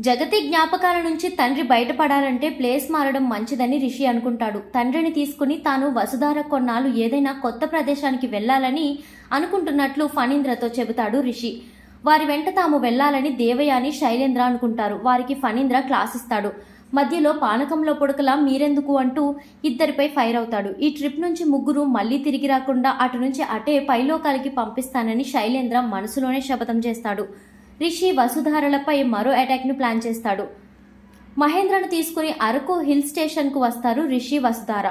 జగతి జ్ఞాపకాల నుంచి తండ్రి బయటపడాలంటే ప్లేస్ మారడం మంచిదని రిషి అనుకుంటాడు. తండ్రిని తీసుకుని తాను వసుధార కొన్నాళ్ళు ఏదైనా కొత్త ప్రదేశానికి వెళ్లాలని అనుకుంటున్నట్లు ఫణీంద్రతో చెబుతాడు రిషి. వారి వెంట తాము వెళ్లాలని దేవయాని, శైలేంద్ర అనుకుంటారు. వారికి ఫణీంద్ర క్లాస్ ఇస్తాడు. మధ్యలో పానకంలో పొడకలా మీరెందుకు అంటూ ఇద్దరిపై ఫైర్ అవుతాడు. ఈ ట్రిప్ నుంచి ముగ్గురు మళ్లీ తిరిగి రాకుండా అటు నుంచి అటే పైలోకాలకి పంపిస్తానని శైలేంద్ర మనసులోనే శపథం చేస్తాడు. రిషి వసుధారలపై మరో అటాక్ను ప్లాన్ చేస్తాడు. మహేంద్రను తీసుకుని అరకు హిల్ స్టేషన్కు వస్తారు రిషి, వసుధార.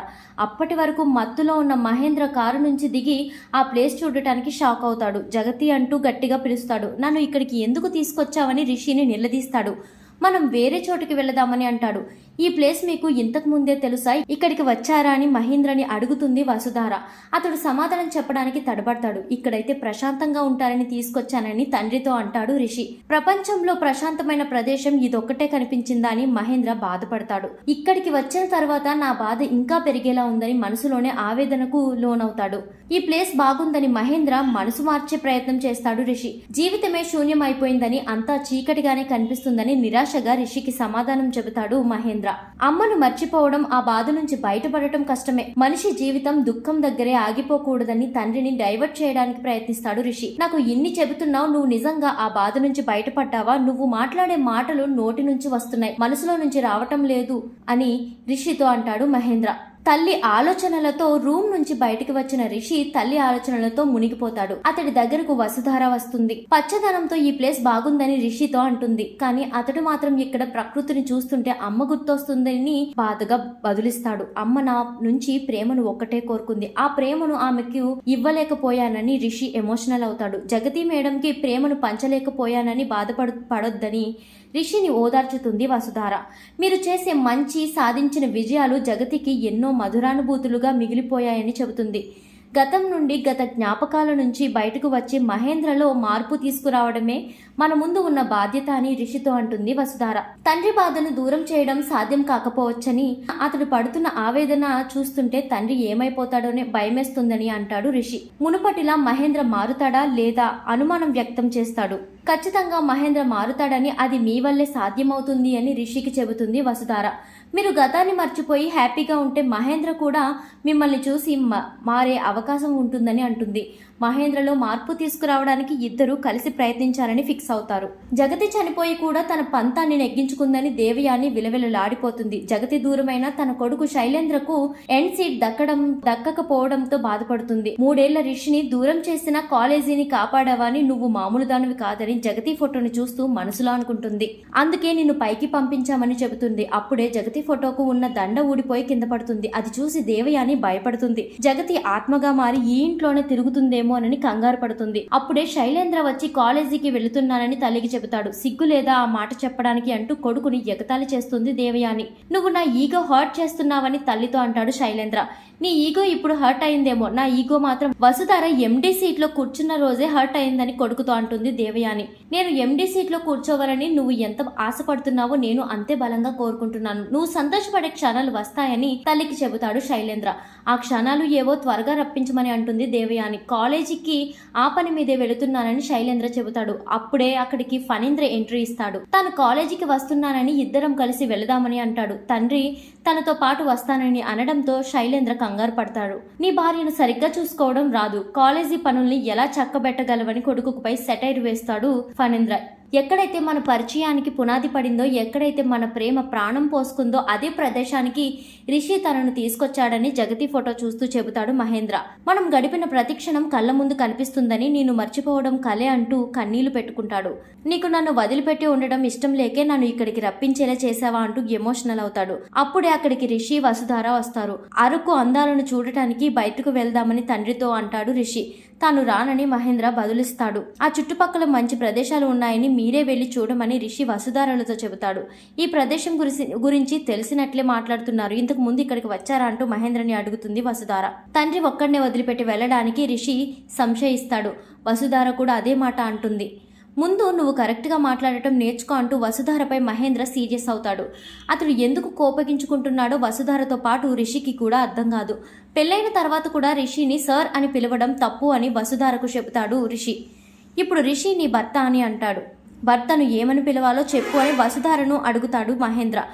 అప్పటి వరకు మత్తులో ఉన్న మహేంద్ర కారు నుంచి దిగి ఆ ప్లేస్ చూడటానికి షాక్ అవుతాడు. జగతి అంటూ గట్టిగా పిలుస్తాడు. నన్ను ఇక్కడికి ఎందుకు తీసుకొచ్చావని రిషిని నిలదీస్తాడు. మనం వేరే చోటుకి వెళదామని అంటాడు. ఈ ప్లేస్ మీకు ఇంతకు ముందే తెలుసా, ఇక్కడికి వచ్చారా అని మహేంద్రని అడుగుతుంది వసుధార. అతడు సమాధానం చెప్పడానికి తడబడతాడు. ఇక్కడైతే ప్రశాంతంగా ఉంటారని తీసుకొచ్చానని తండ్రితో అంటాడు రిషి. ప్రపంచంలో ప్రశాంతమైన ప్రదేశం ఇదొక్కటే కనిపించిందా అని మహేంద్ర బాధపడతాడు. ఇక్కడికి వచ్చిన తర్వాత నా బాధ ఇంకా పెరిగేలా ఉందని మనసులోనే ఆవేదనకు లోనవుతాడు. ఈ ప్లేస్ బాగుందని మహేంద్ర మనసు మార్చే ప్రయత్నం చేస్తాడు రిషి. జీవితమే శూన్యం అయిపోయిందని, అంతా చీకటిగానే కనిపిస్తుందని నిరాశగా రిషికి సమాధానం చెబుతాడు మహేంద్ర. అమ్మను మర్చిపోవడం, ఆ బాధ నుంచి బయటపడటం కష్టమే. మనిషి జీవితం దుఃఖం దగ్గరే ఆగిపోకూడదని తండ్రిని డైవర్ట్ చేయడానికి ప్రయత్నిస్తాడు రిషి. నాకు ఇన్ని చెబుతున్నావు, నువ్వు నిజంగా ఆ బాధ నుంచి బయటపడ్డావా? నువ్వు మాట్లాడే మాటలు నోటి నుంచి వస్తున్నాయి, మనసులో నుంచి రావటం లేదు అని రిషితో అంటాడు మహేంద్ర. తల్లి ఆలోచనలతో రూమ్ నుంచి బయటికి వచ్చిన రిషి తల్లి ఆలోచనలతో మునిగిపోతాడు. అతడి దగ్గరకు వసుధార వస్తుంది. పచ్చదనంతో ఈ ప్లేస్ బాగుందని రిషితో అంటుంది. కానీ అతడు మాత్రం ఇక్కడ ప్రకృతిని చూస్తుంటే అమ్మ గుర్తొస్తుందని బాధగా బదులిస్తాడు. అమ్మ నా నుంచి ప్రేమను ఒక్కటే కోరుకుంది, ఆ ప్రేమను ఆమెకు ఇవ్వలేకపోయానని రిషి ఎమోషనల్ అవుతాడు. జగతి మేడంకి ప్రేమను పంచలేకపోయానని బాధపడొద్దని రిషిని ఓదార్చుతుంది వసుధార. మీరు చేసే మంచి, సాధించిన విజయాలు జగతికి ఎన్నో మధురానుభూతులుగా మిగిలిపోయాయని చెబుతుంది. గతం నుండి, గత జ్ఞాపకాల నుంచి బయటకు వచ్చి మహేంద్రలో మార్పు తీసుకురావడమే మన ముందు ఉన్న బాధ్యత అని రిషితో అంటుంది వసుధార. తండ్రి బాధను దూరం చేయడం సాధ్యం కాకపోవచ్చని, అతడు పడుతున్న ఆవేదన చూస్తుంటే తండ్రి ఏమైపోతాడోనే భయమేస్తుందని అంటాడు రిషి. మునుపటిలా మహేంద్ర మారుతాడా లేదా అనుమానం వ్యక్తం చేస్తాడు. ఖచ్చితంగా మహేంద్ర మారుతాడని, అది మీ వల్లే సాధ్యమవుతుంది అని రిషికి చెబుతుంది వసుధార. మీరు గతాన్ని మర్చిపోయి హ్యాపీగా ఉంటే మహేంద్ర కూడా మిమ్మల్ని చూసి మారే అవకాశం ఉంటుందని అంటుంది. మహేంద్రలో మార్పు తీసుకురావడానికి ఇద్దరు కలిసి ప్రయత్నించాలని ఫిక్స్ అవుతారు. జగతి చనిపోయి కూడా తన పంతాన్ని నెగ్గించుకుందని దేవయాని విలవిలలాడిపోతుంది. జగతి దూరమైన తన కొడుకు శైలేంద్రకు ఎండ్ సీట్ దక్కకపోవడంతో బాధపడుతుంది. 3 ఏళ్ల రిషిని దూరం చేసిన కాలేజీని కాపాడావని, నువ్వు మామూలు దానివి కాదని జగతి ఫోటోని చూస్తూ మనసులో అనుకుంటుంది. అందుకే నిన్ను పైకి పంపించామని చెబుతుంది. అప్పుడే జగతి ఫోటోకు ఉన్న దండ ఊడిపోయి కింద పడుతుంది. అది చూసి దేవయాని భయపడుతుంది. జగతి ఆత్మగా మారి ఈ ఇంట్లోనే తిరుగుతుందేమో అని కంగారు పడుతుంది. అప్పుడే శైలేంద్ర వచ్చి కాలేజీకి వెళుతున్నానని తల్లికి చెబుతాడు. సిగ్గు లేదా ఆ మాట చెప్పడానికి అంటూ కొడుకుని ఎగతాళి చేస్తుంది దేవయాని. నువ్వు నా ఈగో హర్ట్ చేస్తున్నావని తల్లితో అంటాడు శైలేంద్ర. నీ ఈగో ఇప్పుడు హర్ట్ అయిందేమో, నా ఈగో మాత్రం వసుధార ఎండీ సీట్ లో కూర్చున్న రోజే హర్ట్ అయిందని కొడుకుతో అంటుంది దేవయాని. నేను ఎండీ సీట్ లో కూర్చోవాలని నువ్వు ఎంత ఆశపడుతున్నావో నేను అంతే బలంగా కోరుకుంటున్నాను. నువ్వు సంతోషపడే క్షణాలు వస్తాయని తల్లికి చెబుతాడు శైలేంద్ర. ఆ క్షణాలు ఏవో త్వరగా రప్పించమని అంటుంది దేవయాని. కాలేజీకి ఆ పని మీదే వెళుతున్నానని శైలేంద్ర చెబుతాడు. అప్పుడే అక్కడికి ఫణీంద్ర ఎంట్రీ ఇస్తాడు. తాను కాలేజీకి వస్తున్నానని ఇద్దరం కలిసి వెళదామని అంటాడు. తండ్రి తనతో పాటు వస్తానని అనడంతో శైలేంద్ర కంగారు పడతాడు. నీ భార్యను సరిగ్గా చూసుకోవడం రాదు, కాలేజీ పనుల్ని ఎలా చక్కబెట్టగలవని కొడుకుపై సెటైర్ వేస్తాడు ఫణీంద్ర. ఎక్కడైతే మన పరిచయానికి పునాది పడిందో, ఎక్కడైతే మన ప్రేమ ప్రాణం పోసుకుందో అదే ప్రదేశానికి రిషి తనను తీసుకొచ్చాడని జగతి ఫోటో చూస్తూ చెబుతాడు మహేంద్ర. మనం గడిపిన ప్రతిక్షణం కళ్ళ ముందు కనిపిస్తుందని, నేను మర్చిపోవడం కలే అంటూ కన్నీళ్లు పెట్టుకుంటాడు. నీకు నన్ను వదిలిపెట్టి ఉండడం ఇష్టం లేకే నన్ను ఇక్కడికి రప్పించేలా చేసావా అంటూ ఎమోషనల్ అవుతాడు. అప్పుడే అక్కడికి రిషి, వసుధార వస్తారు. అరకు అందాలను చూడటానికి బయటకు వెళ్దామని తండ్రితో అంటాడు రిషి. తాను రానని మహేంద్ర బదులిస్తాడు. ఆ చుట్టుపక్కల మంచి ప్రదేశాలు ఉన్నాయని మీరే వెళ్లి చూడమని రిషి వసుధారలతో చెబుతాడు. ఈ ప్రదేశం గురించి తెలిసినట్లే మాట్లాడుతున్నారు, ఇంతకు ముందు ఇక్కడికి వచ్చారా అంటూ మహేంద్రని అడుగుతుంది వసుధార. తండ్రి ఒక్కడినే వదిలిపెట్టి వెళ్లడానికి రిషి సంశయిస్తాడు. వసుధార కూడా అదే మాట అంటుంది. ముందు నువ్వు కరెక్ట్గా మాట్లాడటం నేర్చుకో అంటూ వసుధారపై మహేంద్ర సీరియస్ అవుతాడు. అతడు ఎందుకు కోపగించుకుంటున్నాడో వసుధారతో పాటు రిషికి కూడా అర్థం కాదు. పెళ్ళైన తర్వాత కూడా రిషిని సార్ అని పిలవడం తప్పు అని వసుధారకు చెబుతాడు రిషి. ఇప్పుడు రిషి నీ భర్త అని అంటాడు. భర్తను ఏమని పిలవాలో చెప్పు అని వసుధారను అడుగుతాడు మహేంద్ర.